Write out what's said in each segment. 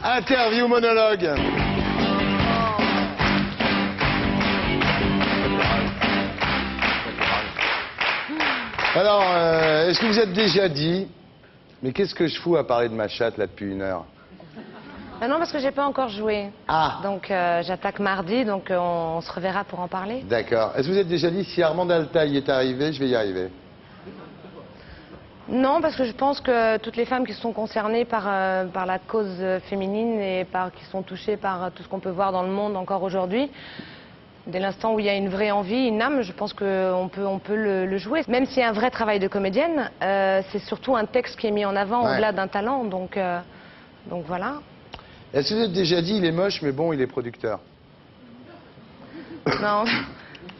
Interview monologue. Alors, est-ce que vous êtes déjà dit, mais qu'est-ce que je fous à parler de ma chatte là depuis 1 heure? Ah non, parce que j'ai pas encore joué. Ah. Donc j'attaque mardi, donc on se reverra pour en parler. D'accord. Est-ce que vous êtes déjà dit, si Armand Altaï est arrivé, je vais y arriver? Non, parce que je pense que toutes les femmes qui sont concernées par la cause féminine et qui sont touchées par tout ce qu'on peut voir dans le monde encore aujourd'hui, dès l'instant où il y a une vraie envie, une âme, je pense qu'on peut le jouer. Même s'il y a un vrai travail de comédienne, c'est surtout un texte qui est mis en avant au-delà d'un talent, donc voilà. Est-ce que vous êtes déjà dit, il est moche, mais bon, il est producteur? Non,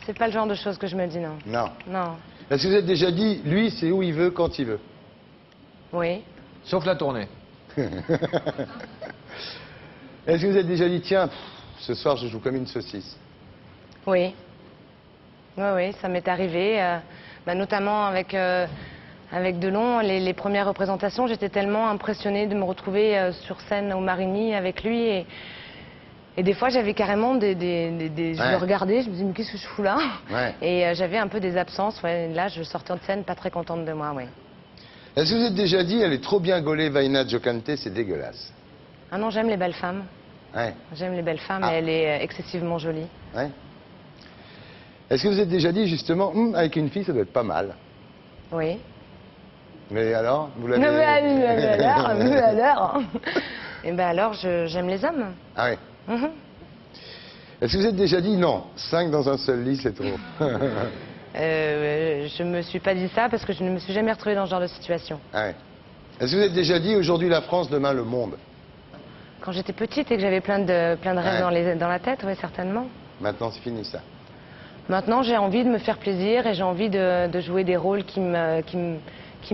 c'est pas le genre de choses que je me dis, non. Non. Non. Est-ce que vous êtes déjà dit, lui, c'est où il veut, quand il veut? Oui. Sauf la tournée. Est-ce que vous êtes déjà dit, tiens, ce soir, je joue comme une saucisse? Oui. Oui, ça m'est arrivé, notamment avec Delon, les premières représentations, j'étais tellement impressionnée de me retrouver sur scène au Marigny avec lui et des fois j'avais carrément je le regardais, je me disais mais qu'est-ce que je fous là? Et j'avais un peu des absences, là je sortais de scène pas très contente de moi, oui. Est-ce que vous êtes déjà dit, elle est trop bien gaulée, Vaina Giocante, c'est dégueulasse? Ah non, j'aime les belles femmes. Ouais. J'aime les belles femmes et elle est excessivement jolie. Ouais. Est-ce que vous êtes déjà dit justement, avec une fille ça doit être pas mal? Oui. Mais alors, vous l'avez... Non mais alors Et ben alors, j'aime les hommes. Ah oui. Est-ce que vous êtes déjà dit, non, 5 dans un seul lit, c'est trop? Je me suis pas dit ça parce que je ne me suis jamais retrouvée dans ce genre de situation. Ah ouais. Est-ce que vous êtes déjà dit, aujourd'hui la France, demain le monde? Quand j'étais petite et que j'avais plein de rêves dans la tête, oui, certainement. Maintenant, c'est fini ça. Maintenant, j'ai envie de me faire plaisir et j'ai envie de jouer des rôles qui me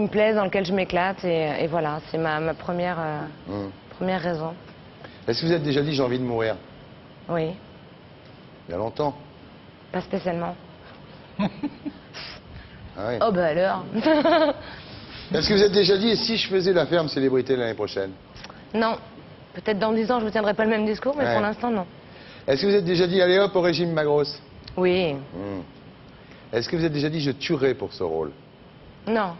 plaisent, dans lesquels je m'éclate. Et voilà, c'est ma première raison. Est-ce que vous êtes déjà dit, j'ai envie de mourir? Oui. Il y a longtemps. Pas spécialement. Ah oui. Oh bah alors. Est-ce que vous êtes déjà dit, et si je faisais la ferme célébrité l'année prochaine? Non. Peut-être dans 10 ans, je ne vous tiendrai pas le même discours, mais pour l'instant, non. Est-ce que vous êtes déjà dit, allez hop, au régime ma grosse? Oui. Est-ce que vous êtes déjà dit, je tuerais pour ce rôle? Non.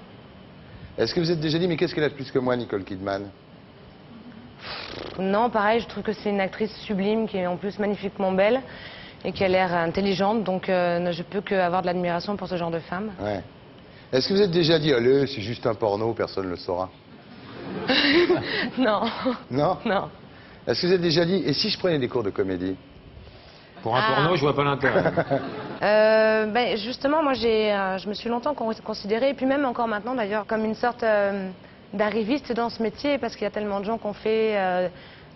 Est-ce que vous êtes déjà dit, mais qu'est-ce qu'elle a de plus que moi, Nicole Kidman? Non, pareil, je trouve que c'est une actrice sublime, qui est en plus magnifiquement belle, et qui a l'air intelligente, donc je peux qu'avoir de l'admiration pour ce genre de femme. Ouais. Est-ce que vous êtes déjà dit, allez, c'est juste un porno, personne ne le saura? Non. Non? Non. Est-ce que vous êtes déjà dit, et si je prenais des cours de comédie? Pour un porno, je vois pas l'intérêt. Justement, moi, je me suis longtemps considérée, et puis même encore maintenant d'ailleurs, comme une sorte d'arriviste dans ce métier, parce qu'il y a tellement de gens qui ont fait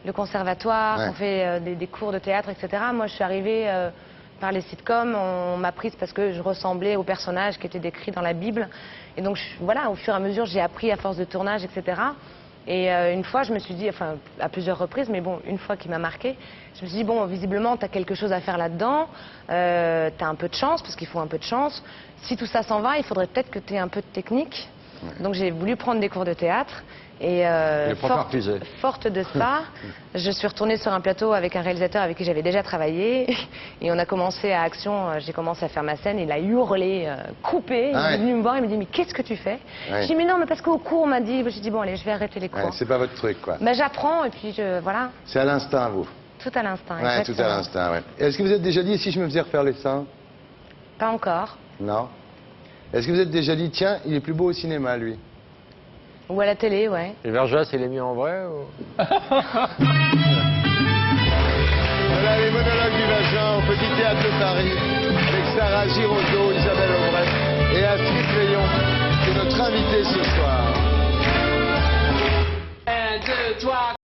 le conservatoire, qui ont fait des cours de théâtre, etc. Moi, je suis arrivée par les sitcoms, on m'a prise parce que je ressemblais aux personnages qui étaient décrits dans la Bible. Et donc, voilà, au fur et à mesure, j'ai appris à force de tournage, etc. Et une fois, je me suis dit, enfin, à plusieurs reprises, mais bon, une fois qui m'a marquée, je me suis dit, bon, visiblement, tu as quelque chose à faire là-dedans, tu as un peu de chance, parce qu'il faut un peu de chance. Si tout ça s'en va, il faudrait peut-être que tu aies un peu de technique. Donc, j'ai voulu prendre des cours de théâtre. Et forte de ça, je suis retournée sur un plateau avec un réalisateur avec qui j'avais déjà travaillé. Et on a commencé à action, j'ai commencé à faire ma scène. Il a hurlé, coupé. Il est venu me voir, il me dit, mais qu'est-ce que tu fais? J'ai dit, mais non, mais parce qu'au cours, on m'a dit, j'ai dit, bon, allez, je vais arrêter les cours. C'est pas votre truc, quoi. Ben, j'apprends, et puis voilà. C'est à l'instinct, vous? Tout à l'instinct, ouais, tout à l'instinct, ouais. Est-ce que vous êtes déjà dit, si je me faisais refaire les seins? Pas encore. Non. Est-ce que vous êtes déjà dit, tiens, il est plus beau au cinéma, lui? Ou à la télé, ouais. Et Verjas, il est mis en vrai ou... Voilà les monologues du vagin au Petit Théâtre de Paris, avec Sarah Giraudeau, Isabelle Aubray et Philippe Léon, qui est notre invité ce soir.